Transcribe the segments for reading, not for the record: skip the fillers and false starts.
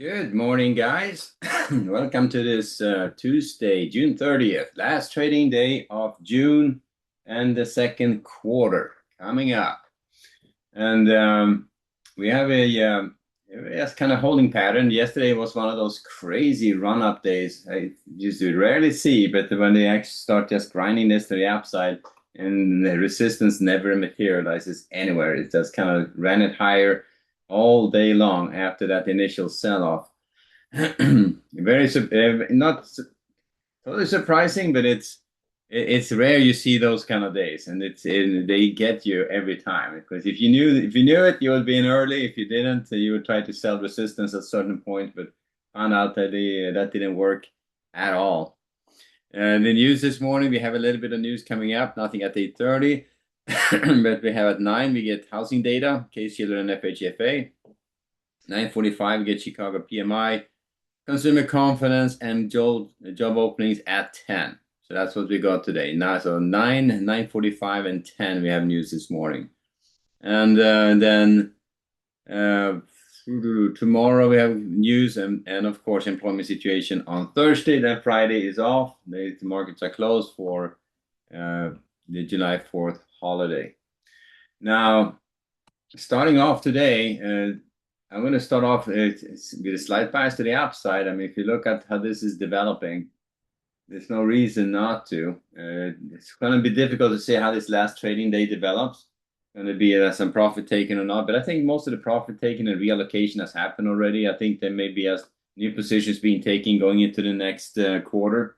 Good morning, guys. Welcome to this Tuesday, June 30th, last trading day of June and the second quarter coming up. And we have a kind of holding pattern. Yesterday was one of those crazy run-up days I used to rarely see, but when they actually start just grinding this to the upside and the resistance never materializes anywhere, it just kind of ran it higher all day long after that initial sell-off. Not totally surprising, but it's rare you see those kind of days, and they get you every time. Because if you knew it, you would be in early. If you didn't, you would try to sell resistance at a certain point, but found out that that didn't work at all. And the news this morning, we have a little bit of news coming up. Nothing at 8:30, but we have at 9 we get housing data, Case-Shiller and FHFA. 9:45 we get Chicago PMI, consumer confidence, and job openings at 10. So that's what we got today. Now, so 9, 9:45, and 10 we have news this morning. And then tomorrow we have news and of course employment situation on Thursday. Then Friday is off. The markets are closed for the July 4th holiday. Now, starting off today, I'm going to start off with a slight bias to the upside. I mean, if you look at how this is developing, there's no reason not to. It's going to be difficult to say how this last trading day develops. Going to be some profit taken or not, but I think most of the profit taken and reallocation has happened already. I think there may be new positions being taken going into the next quarter.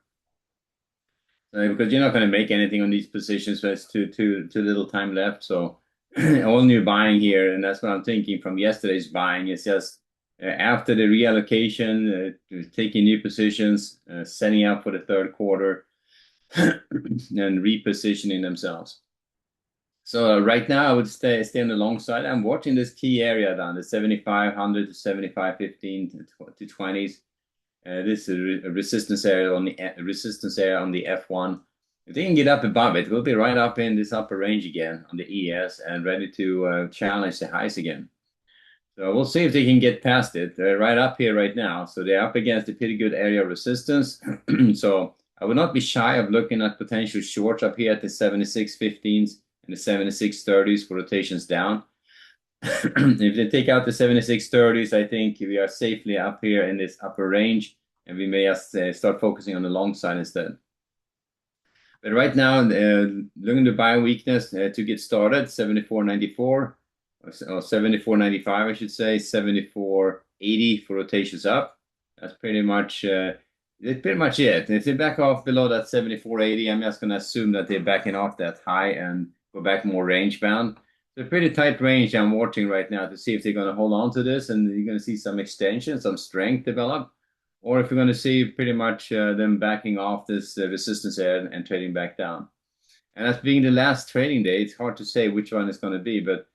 Because you're not going to make anything on these positions, there's too little time left. So all new buying here, and that's what I'm thinking from yesterday's buying. It's just after the reallocation, taking new positions, setting up for the third quarter, and repositioning themselves. So right now, I would stay on the long side. I'm watching this key area down the 7,500 to 7,515 to 20s. This is a resistance area on the F1. If they can get up above it, we'll be right up in this upper range again on the ES and ready to challenge the highs again. So we'll see if they can get past it. They're right up here right now. So they're up against a pretty good area of resistance. So I would not be shy of looking at potential shorts up here at the 76.15s and the 76.30s for rotations down. If they take out the 76.30s, I think we are safely up here in this upper range, and we may start focusing on the long side instead. But right now, looking to buy weakness to get started, 74.94 or 74.95, I should say, 74.80 for rotations up. That's pretty much it. If they back off below that 74.80, I'm just going to assume that they're backing off that high and go back more range bound. It's a pretty tight range I'm watching right now to see if they're going to hold on to this, and you're going to see some extension, some strength develop, or if you're going to see pretty much them backing off this resistance area and trading back down. And as being the last trading day, it's hard to say which one it's going to be. But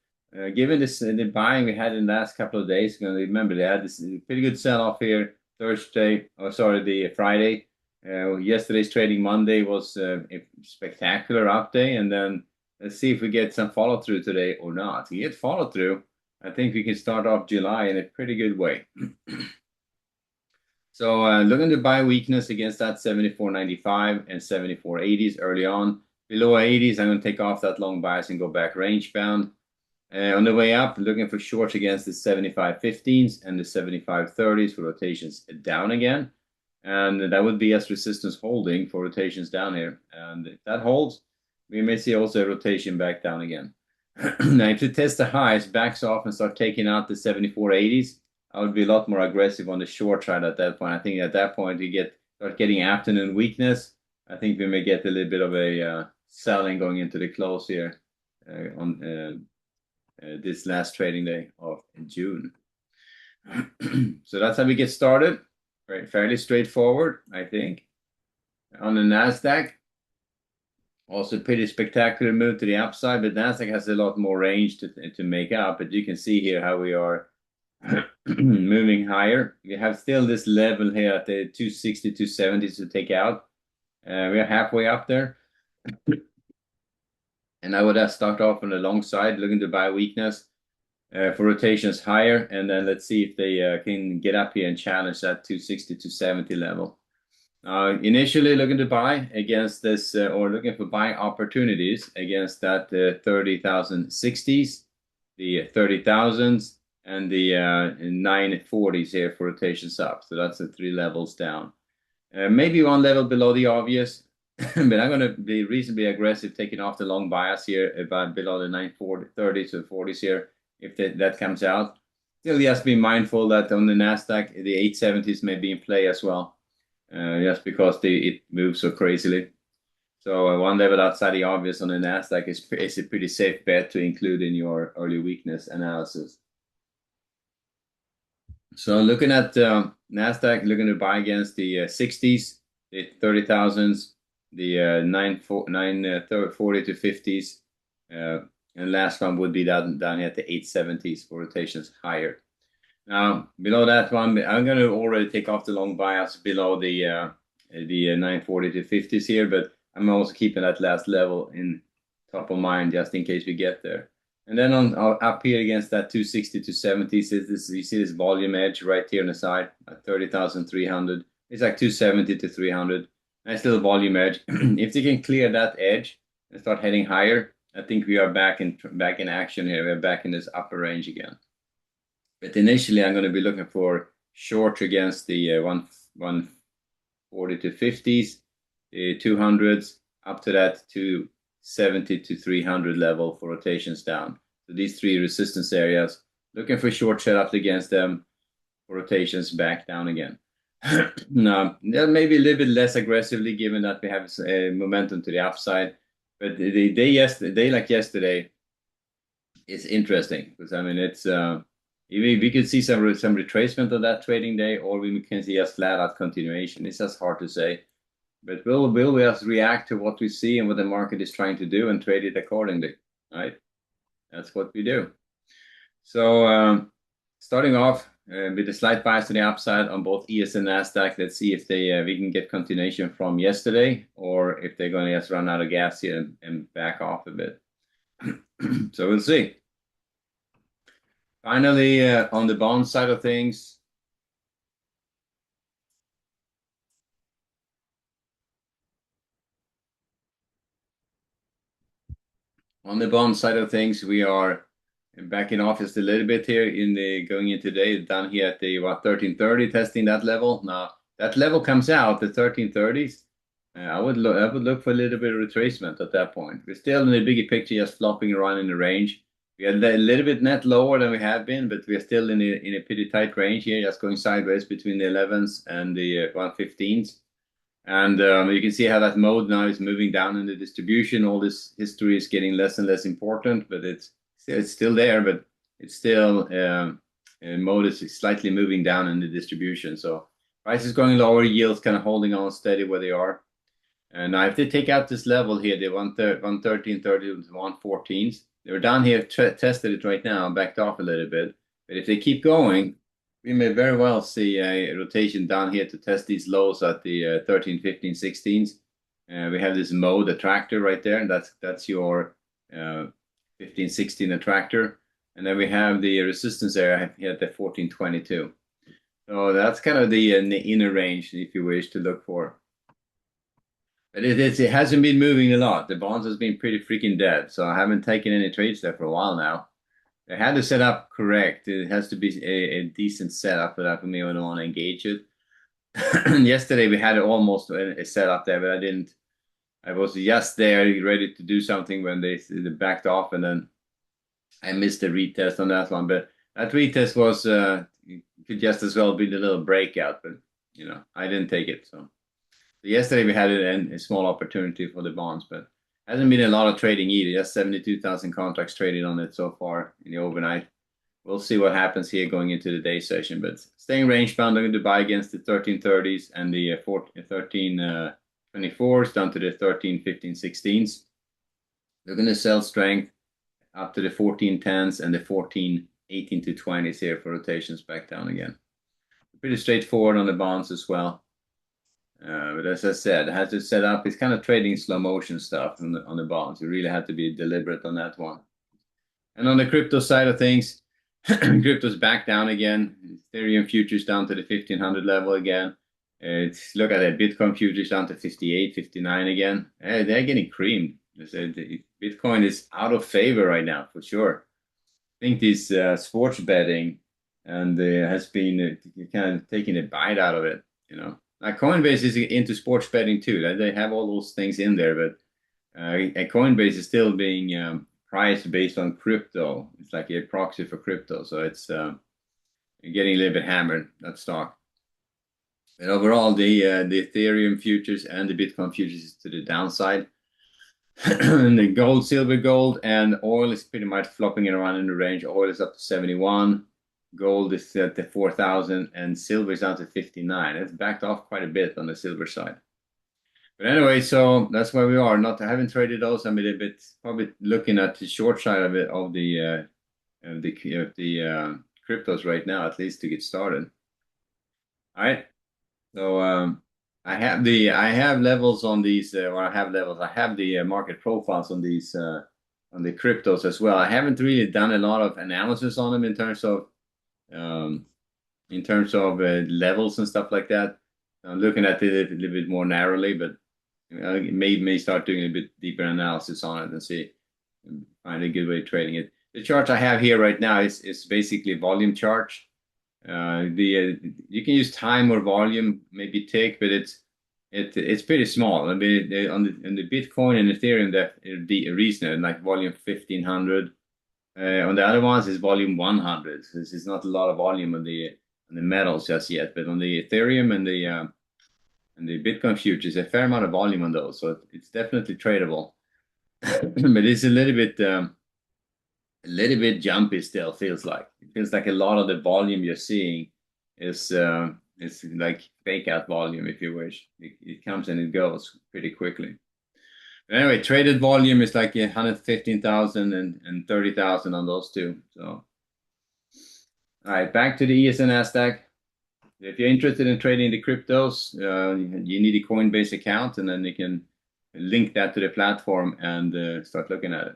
given this the buying we had in the last couple of days, you're going to remember they had this pretty good sell-off here the Friday. Yesterday's trading Monday was a spectacular up day, and then let's see if we get some follow-through today or not. If we get follow-through, I think we can start off July in a pretty good way. So looking to buy weakness against that 74.95 and 74.80s early on. Below 80s, I'm going to take off that long bias and go back range bound. On the way up, looking for shorts against the 75.15s and the 75.30s for rotations down again. And that would be as resistance holding for rotations down here. And if that holds, we may see also a rotation back down again. Now, if you test the highs, backs off and start taking out the 74.80s, I would be a lot more aggressive on the short side at that point. I think at that point you start getting afternoon weakness. I think we may get a little bit of a selling going into the close here on this last trading day of June. So that's how we get started. Fairly straightforward, I think. On the NASDAQ, also pretty spectacular move to the upside, but NASDAQ has a lot more range to make up. But you can see here how we are moving higher. We have still this level here at the 260, 270 to take out. We are halfway up there. And I would start off on the long side, looking to buy weakness for rotations higher, and then let's see if they can get up here and challenge that 260 to 70 level. Initially looking to buy against this, or looking for buy opportunities against that 30,060s, the 30,000s, and the 940s here for rotations up. So that's the 3 levels down. Maybe 1 level below the obvious, but I'm going to be reasonably aggressive taking off the long bias here about below the 940, 30s or 40s here if that comes out. Still, just be mindful that on the NASDAQ, the 870s may be in play as well. Just because it moves so crazily. So 1 level outside the obvious on the NASDAQ is a pretty safe bet to include in your early weakness analysis. So looking at NASDAQ, looking to buy against the 60s, the 30,000s, the 940 to 50s, and last one would be down at the 870s for rotations higher. Now, below that one, I'm going to already take off the long bias below the 940 to 50s here, but I'm also keeping that last level in top of mind just in case we get there. And then up here against that 260 to 70s, you see this volume edge right here on the side at 30,300. It's like 270 to 300. Nice little volume edge. If they can clear that edge and start heading higher, I think we are back in action here. We're back in this upper range again. But initially, I'm going to be looking for short against the 140 to 50s, the 200s, up to that 270 to 300 level for rotations down. So these 3 resistance areas, looking for short setups against them for rotations back down again. Now, maybe a little bit less aggressively given that we have momentum to the upside. But the day like yesterday is interesting because, I mean, it's... we could see some retracement of that trading day, or we can see a flat out continuation. It's just hard to say. But we'll just react to what we see and what the market is trying to do and trade it accordingly, right? That's what we do. So starting off with a slight bias to the upside on both ES and NASDAQ. Let's see if we can get continuation from yesterday, or if they're going to just run out of gas here and back off a bit. So we'll see. Finally, on the bond side of things, we are backing off just a little bit here going into today, down here at the 1330, testing that level. Now that level comes out, the 1330s. I would look for a little bit of retracement at that point. We're still in the bigger picture, just flopping around in the range. We are a little bit net lower than we have been, but we are still in a pretty tight range here, just going sideways between the 11s and the 115s. And you can see how that mode now is moving down in the distribution. All this history is getting less and less important, but it's still there, but it's still mode is slightly moving down in the distribution. So prices going lower, yields kind of holding on steady where they are. And now if they take out this level here, the 113.30 to 114s, they were down here, tested it right now, backed off a little bit. But if they keep going, we may very well see a rotation down here to test these lows at the 13, 15, 16s. We have this mode attractor right there, and that's your 15, 16 attractor. And then we have the resistance area here at the 1422. So that's kind of the inner range, if you wish to look for. But it hasn't been moving a lot. The bonds has been pretty freaking dead. So I haven't taken any trades there for a while now. They had to set up correct. It has to be a decent setup for that for me. I don't want to engage it. Yesterday we had almost a setup there, but I didn't. I was just there ready to do something when they backed off, and then I missed the retest on that one. But that retest was could just as well be the little breakout, but I didn't take it. So yesterday we had a small opportunity for the bonds, but hasn't been a lot of trading either. Just 72,000 contracts traded on it so far in the overnight. We'll see what happens here going into the day session, but staying range bound. I'm going to buy against the 1330s and the 1324s down to the 13, 15, 16s. They're going to sell strength up to the 1410s and the 14, 18 to 20s here for rotations back down again. Pretty straightforward on the bonds as well. But as I said, it has to set up. It's kind of trading slow motion stuff on the bonds. You really have to be deliberate on that one. And on the crypto side of things, Crypto's back down again. Ethereum futures down to the 1500 level again. Look at it. Bitcoin futures down to 58, 59 again. They're getting creamed. Bitcoin is out of favor right now for sure. I think this sports betting and has been kind of taking a bite out of it. Like Coinbase is into sports betting too. They have all those things in there, but Coinbase is still being priced based on crypto. It's like a proxy for crypto, so it's getting a little bit hammered, that stock. But overall, the Ethereum futures and the Bitcoin futures is to the downside. And the gold, silver, gold, and oil is pretty much flopping around in the range. Oil is up to 71, gold is at the 4,000, and silver is down to 59. It's backed off quite a bit on the silver side. But anyway, so that's where we are. I haven't traded those. I'm a little bit probably looking at the short side of it of the cryptos right now, at least to get started. All right. So I have levels on these, or I have levels. I have the market profiles on these on the cryptos as well. I haven't really done a lot of analysis on them um, in terms of levels and stuff like that. I'm looking at it a little bit more narrowly, but may start doing a bit deeper analysis on it and see find a good way of trading it. The chart I have here right now is basically a volume chart. You can use time or volume, maybe tick, but it's pretty small. I mean, on the Bitcoin and Ethereum, that the reason like volume 1500. On the other ones is volume 100. So this is not a lot of volume on the metals just yet, but on the Ethereum and the Bitcoin futures, a fair amount of volume on those, so it's definitely tradable. But it's a little bit jumpy still. Feels like it feels like a lot of the volume you're seeing is like fake out volume, if you wish. It comes and it goes pretty quickly. But anyway, traded volume is like 115,000 and 30,000 on those two. So, all right, back to the ES and Nasdaq. If you're interested in trading the cryptos, you need a Coinbase account, and then you can link that to the platform and start looking at it.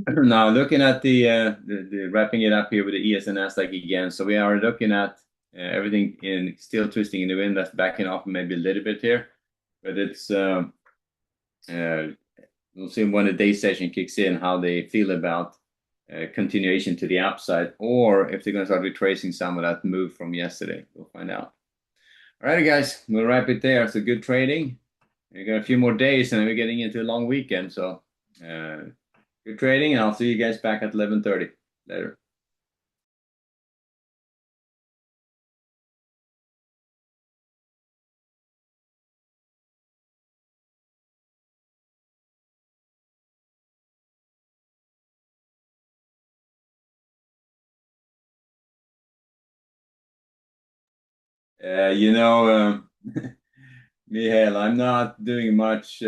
Now, looking at the wrapping it up here with the ES and Nasdaq again. So we are looking at everything in still twisting in the wind. That's backing off maybe a little bit here, but it's we'll see when the day session kicks in how they feel about continuation to the upside, or if they're going to start retracing some of that move from yesterday. We'll find out. All right, guys, we'll wrap it there. So good trading. We got a few more days, and then we're getting into a long weekend. So good trading, and I'll see you guys back at 11:30 later. You know, Mihail, I'm not doing much.